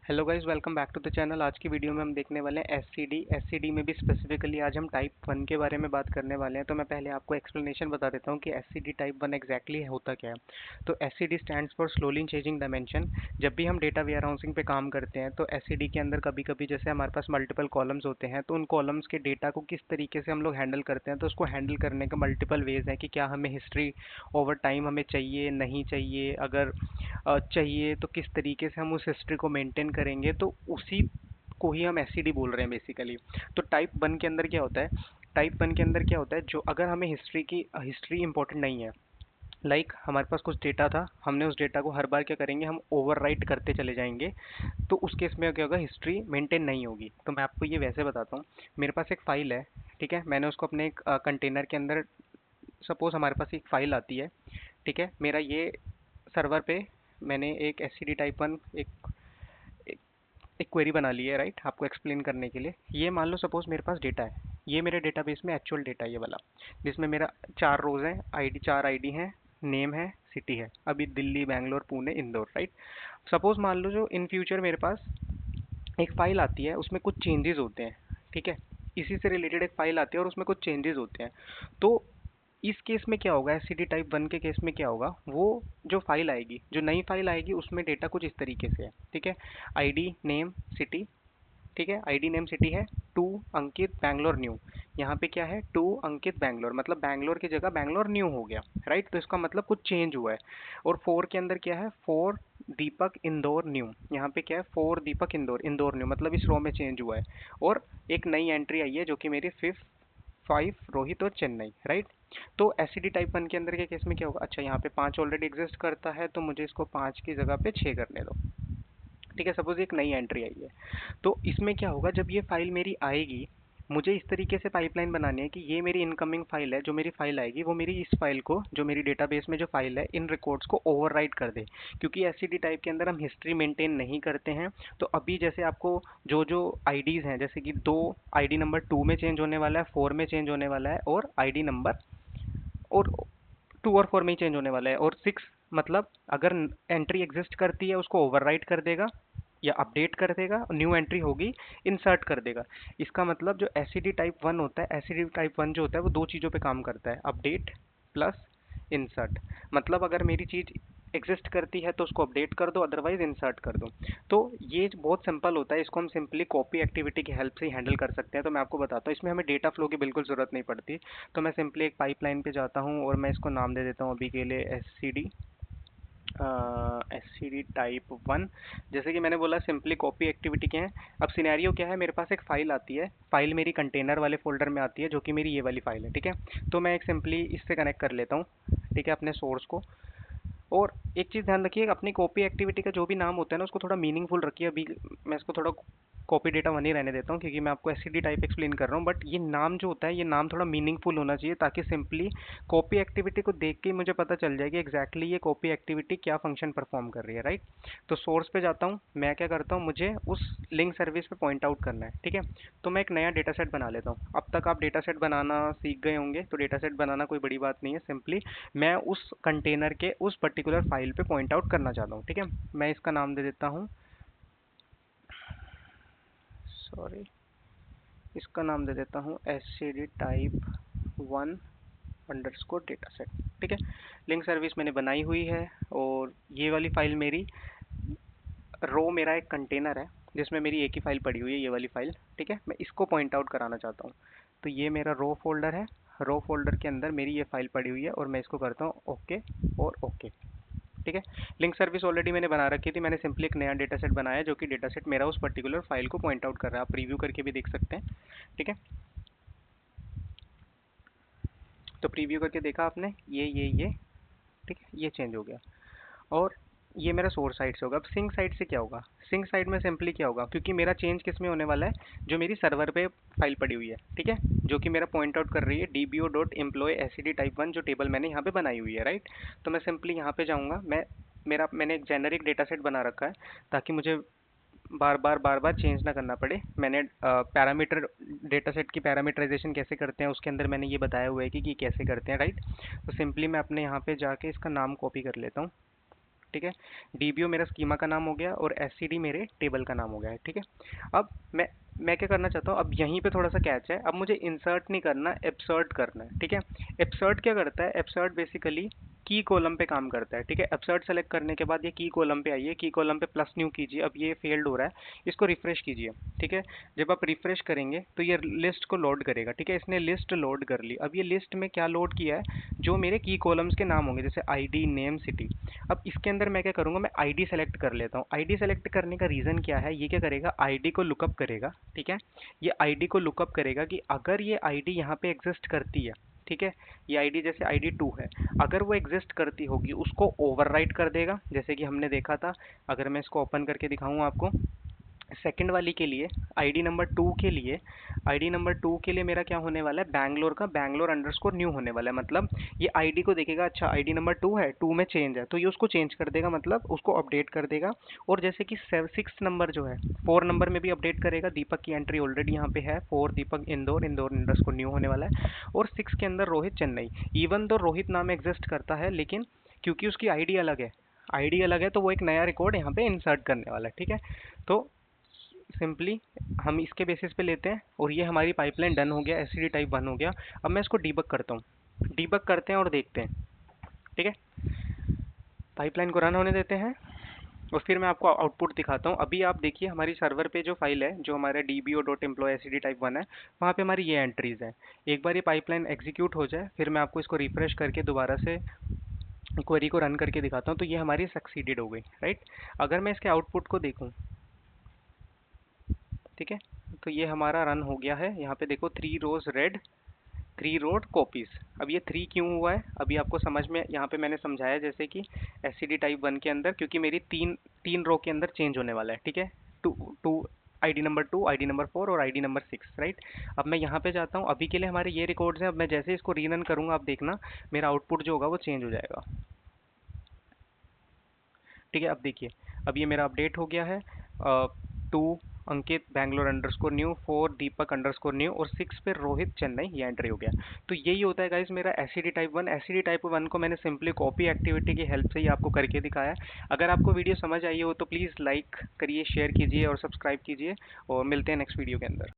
Hello guys, welcome back to the channel. आज की video में हम देखने वाले हैं एससीडी में भी स्पेसिफिकली आज हम टाइप 1 के बारे में बात करने वाले हैं। तो मैं पहले आपको एक्सप्लेनेशन बता देता हूं कि एससीडी टाइप 1 एग्जैक्टली होता क्या है। तो SCD stands for slowly changing dimension. जब भी हम डेटा वेयरहाउसिंग पे काम करते हैं तो एससीडी के अंदर कभी कभी जैसे हमारे पास मल्टीपल कॉलम्स होते हैं, तो उन कॉलम्स के डेटा को किस तरीके से हम लोग हैंडल करते हैं। तो उसको हैंडल करने का मल्टीपल वेज है कि क्या हमें हिस्ट्री ओवर टाइम हमें चाहिए, नहीं चाहिए, अगर चाहिए तो किस तरीके से हम उस हिस्ट्री को मेंटेन करेंगे। तो उसी को ही हम एससीडी बोल रहे हैं बेसिकली। तो टाइप वन के अंदर क्या होता है, टाइप वन के अंदर क्या होता है, जो अगर हमें हिस्ट्री इंपॉर्टेंट नहीं है, हमारे पास कुछ डेटा था, हमने उस डेटा को हर बार क्या करेंगे, हम ओवरराइट करते चले जाएंगे। तो उस केस में क्या होगा, हिस्ट्री मेंटेन नहीं होगी। तो मैं आपको ये वैसे बताता हूँ। मेरे पास एक फाइल है, ठीक है, मैंने उसको अपने एक कंटेनर के अंदर, सपोज हमारे पास एक फाइल आती है, ठीक है, मेरा ये सर्वर पे मैंने एक S C D type one एक, एक क्वेरी बना ली है, राइट, आपको एक्सप्लेन करने के लिए। ये मान लो सपोज मेरे पास डेटा है, ये मेरे डेटाबेस में एक्चुअल डेटा है ये वाला, जिसमें मेरा 4 रोज हैं, आईडी 4 आईडी हैं, नेम है, सिटी है, अभी दिल्ली, बैंगलोर, पुणे, इंदौर, राइट। सपोज मान लो जो इन फ्यूचर मेरे पास एक फाइल आती है, उसमें कुछ चेंजेस होते हैं, ठीक है, इसी से रिलेटेड एक फाइल आती है और उसमें कुछ चेंजेस होते हैं। तो इस केस में क्या होगा, एससीडी टाइप वन के केस में क्या होगा, वो जो फाइल आएगी, जो नई फाइल आएगी, उसमें डेटा कुछ इस तरीके से है, ठीक है, आईडी नेम सिटी, ठीक है, आईडी नेम सिटी है, टू अंकित बैंगलोर न्यू। यहाँ पे क्या है, टू अंकित बैंगलोर, मतलब बैंगलोर की जगह बैंगलोर न्यू हो गया, राइट। तो इसका मतलब कुछ चेंज हुआ है। और फोर के अंदर क्या है, फोर दीपक इंदौर न्यू, यहाँ पे क्या है, फोर दीपक इंदौर, इंदौर न्यू, मतलब इस रो में चेंज हुआ है। और एक नई एंट्री आई है जो कि मेरी फिफ्थ, फाइव रोहित और चेन्नई, राइट। तो एससीडी टाइप वन के अंदर के केस में क्या होगा, अच्छा यहाँ पे 5 ऑलरेडी एग्जिस्ट करता है, तो मुझे इसको 5 की जगह पे 6 करने दो, ठीक है, सपोज एक नई एंट्री आई है। तो इसमें क्या होगा, जब ये फाइल मेरी आएगी, मुझे इस तरीके से पाइपलाइन बनानी है कि ये मेरी इनकमिंग फाइल है, जो मेरी फाइल आएगी वो मेरी इस फाइल को, जो मेरी डेटाबेस में जो फाइल है, इन रिकॉर्ड्स को ओवरराइट कर दे। क्योंकि एससीडी टाइप के अंदर हम हिस्ट्री मेंटेन नहीं करते हैं। तो अभी जैसे आपको जो जो आईडीज़ हैं, जैसे कि दो, आईडी नंबर 2 में चेंज होने वाला है, 4 में चेंज होने वाला है, और आईडी नंबर और 2 और 4 में ही चेंज होने वाला है, और 6, मतलब अगर एंट्री एग्जिस्ट करती है उसको ओवरराइट कर देगा या अपडेट कर देगा, न्यू एंट्री होगी इंसर्ट कर देगा। इसका मतलब जो एससीडी टाइप वन होता है, एससीडी टाइप वन जो होता है वो दो चीज़ों पे काम करता है, अपडेट प्लस इंसर्ट। मतलब अगर मेरी चीज़ एग्जिस्ट करती है तो उसको अपडेट कर दो, अदरवाइज इंसर्ट कर दो। तो ये बहुत सिंपल होता है, इसको हम सिंपली कॉपी एक्टिविटी की हेल्प से ही हैंडल कर सकते हैं। तो मैं आपको बताता हूँ, इसमें हमें डेटा फ्लो की बिल्कुल ज़रूरत नहीं पड़ती। तो मैं सिंपली एक पाइपलाइन पे जाता हूँ और मैं इसको नाम दे देता हूँ अभी के लिए एससीडी टाइप वन। जैसे कि मैंने बोला, सिंपली कॉपी एक्टिविटी के हैं। अब सिनेरियो क्या है, मेरे पास एक फ़ाइल आती है, फाइल मेरी कंटेनर वाले फोल्डर में आती है, जो कि मेरी ये वाली फाइल है, ठीक है। तो मैं एक सिंपली इससे कनेक्ट कर लेता हूँ, ठीक है, अपने सोर्स को। और एक चीज़ ध्यान रखिए, अपनी कॉपी एक्टिविटी का जो भी नाम होता है ना, उसको थोड़ा मीनिंगफुल रखिए। अभी मैं इसको थोड़ा कॉपी डेटा वन ही रहने देता हूँ, क्योंकि मैं आपको एससीडी टाइप एक्सप्लेन कर रहा हूँ। बट ये नाम जो होता है, ये नाम थोड़ा मीनिंगफुल होना चाहिए, ताकि सिंपली कॉपी एक्टिविटी को देख के ही मुझे पता चल जाए कि एग्जैक्टली ये कॉपी एक्टिविटी क्या फंक्शन परफॉर्म कर रही है, राइट। तो सोर्स पे जाता हूँ, मैं क्या करता हूँ, मुझे उस लिंक सर्विस पे पॉइंट आउट करना है, ठीक है। तो मैं एक नया डेटा सेट बना लेता हूँ। अब तक आप डेटा सेट बनाना सीख गए होंगे, तो डेटा सेट बनाना कोई बड़ी बात नहीं है। सिंपली मैं उस कंटेनर के उस पर्टिकुलर फाइल पे पॉइंट आउट करना चाहता हूँ, ठीक है। मैं इसका नाम दे देता हूँ, सॉरी, इसका नाम दे देता हूँ S C D type one underscore data set, ठीक है। लिंक सर्विस मैंने बनाई हुई है, और ये वाली फाइल मेरी रो, मेरा एक कंटेनर है जिसमें मेरी एक ही फाइल पड़ी हुई है, ये वाली फाइल, ठीक है। मैं इसको पॉइंट आउट कराना चाहता हूँ। तो ये मेरा रो फोल्डर है, रो फोल्डर के अंदर मेरी ये फाइल पड़ी हुई है, और मैं इसको करता हूँ ओके और ओके, ठीक है। लिंक सर्विस ऑलरेडी मैंने बना रखी थी, मैंने सिंपली एक नया डेटा सेट बनाया, जो कि डेटा सेट मेरा उस पर्टिकुलर फाइल को पॉइंट आउट कर रहा है। आप प्रीव्यू करके भी देख सकते हैं, ठीक है। तो प्रीव्यू करके देखा आपने, ये ठीक है, ये चेंज हो गया। और ये मेरा सोर्स साइड से होगा। अब सिंक साइड से क्या होगा, सिंक साइड में सिंपली क्या होगा, क्योंकि मेरा चेंज किस में होने वाला है, जो मेरी सर्वर पे फाइल पड़ी हुई है, ठीक है, जो कि मेरा पॉइंट आउट कर रही है dbo.employee एससीडी टाइप वन, जो टेबल मैंने यहाँ पे बनाई हुई है, राइट। तो मैं सिंपली यहाँ पे जाऊँगा, मैंने एक जेनरिक डेटा सेट बना रखा है, ताकि मुझे बार बार चेंज ना करना पड़े। मैंने पैरामीटर, डेटा सेट की पैरामीटराइजेशन कैसे करते हैं उसके अंदर मैंने ये बताया हुआ है कि कैसे करते हैं, राइट। तो सिंपली मैं अपने यहाँ पे जाके इसका नाम कॉपी कर लेता हूँ, ठीक है। DBO मेरा स्कीमा का नाम हो गया और SCD मेरे टेबल का नाम हो गया है, ठीक है। अब मैं क्या करना चाहता हूँ, अब यहीं पे थोड़ा सा कैच है, अब मुझे इंसर्ट नहीं करना, एब्सर्ट करना है, ठीक है। एब्सर्ट क्या करता है, एब्सर्ट बेसिकली की कॉलम पे काम करता है, ठीक है। एब्सर्ट सेलेक्ट करने के बाद ये की कॉलम पे आइए, की कॉलम पे प्लस न्यू कीजिए, अब ये फेल्ड हो रहा है, इसको रिफ्रेश कीजिए, ठीक है। जब आप रिफ्रेश करेंगे तो ये लिस्ट को लोड करेगा, ठीक है। इसने लिस्ट लोड कर ली। अब ये लिस्ट में क्या लोड किया है, जो मेरे की कॉलम्स के नाम होंगे, जैसे ID, नेम, सिटी। अब इसके अंदर मैं क्या करूँगा, मैं ID सेलेक्ट कर लेता हूँ। ID सेलेक्ट करने का रीज़न क्या है, ये क्या करेगा, ID को लुकअप करेगा, ठीक है। ये ID को लुकअप करेगा कि अगर ये ID यहाँ पे एग्जिस्ट करती है, ठीक है, ये ID जैसे ID 2 है, अगर वो एग्जिस्ट करती होगी उसको ओवरराइट कर देगा, जैसे कि हमने देखा था। अगर मैं इसको ओपन करके दिखाऊं आपको, सेकंड वाली के लिए, आईडी नंबर 2 के लिए मेरा क्या होने वाला है, बैंगलोर का बैंगलोर अंडरस्कोर न्यू होने वाला है। मतलब ये आईडी को देखेगा, अच्छा आईडी नंबर 2 है, 2 में चेंज है, तो ये उसको चेंज कर देगा, मतलब उसको अपडेट कर देगा। और जैसे कि 6 नंबर जो है, 4 नंबर में भी अपडेट करेगा। दीपक की एंट्री ऑलरेडी यहाँ पे है, 4 दीपक इंदौर, इंदौर अंडरस्कोर न्यू होने वाला है। और 6 के अंदर रोहित चेन्नई। इवन तो रोहित नाम एग्जिस्ट करता है, लेकिन क्योंकि उसकी आईडी अलग है तो वो एक नया रिकॉर्ड यहाँ पे इंसर्ट करने वाला है, ठीक है। तो सिंपली हम इसके बेसिस पे लेते हैं और ये हमारी पाइपलाइन डन हो गया, एससीडी टाइप 1 हो गया। अब मैं इसको डीबग करता हूँ, डीबग करते हैं और देखते हैं, ठीक है। पाइपलाइन को रन होने देते हैं और फिर मैं आपको आउटपुट दिखाता हूँ। अभी आप देखिए हमारी सर्वर पे जो फाइल है, जो हमारा dbo.employee SCD टाइप 1 है, वहाँ पे हमारी ये एंट्रीज हैं। एक बार ये पाइपलाइन एग्जीक्यूट हो जाए, फिर मैं आपको इसको रिफ्रेश करके दोबारा से क्वेरी को रन करके दिखाता हूँ, तो ये हमारी सक्सीडेड हो गई, राइट। अगर मैं इसके आउटपुट को देखूँ, ठीक है, तो ये हमारा रन हो गया है। यहाँ पे देखो 3 रोज रेड, 3 रोड कॉपीज। अब ये 3 क्यों हुआ है, अभी आपको समझ में, यहाँ पे मैंने समझाया जैसे कि एससीडी टाइप 1 के अंदर, क्योंकि मेरी तीन रो के अंदर चेंज होने वाला है, ठीक है। Two ID number 2, ID number 4 और आईडी नंबर 6, राइट। अब मैं यहाँ पे जाता हूँ, अभी के लिए हमारे ये रिकॉर्ड्स हैं। अब मैं जैसे इसको रीरन करूँगा, आप देखना मेरा आउटपुट जो होगा वो चेंज हो जाएगा, ठीक है। अब देखिए, अब ये मेरा अपडेट हो गया है। 2 अंकित बैंगलोर अंडरस्कोर न्यू, 4 दीपक अंडरस्कोर न्यू और 6 पे रोहित चेन्नई, ये एंट्री हो गया। तो यही होता है गाइस मेरा एससीडी टाइप 1। एससीडी टाइप 1 को मैंने सिंपली कॉपी एक्टिविटी की हेल्प से ही आपको करके दिखाया है। अगर आपको वीडियो समझ आई हो तो प्लीज़ लाइक करिए, शेयर कीजिए और सब्सक्राइब कीजिए, और मिलते हैं नेक्स्ट वीडियो के अंदर।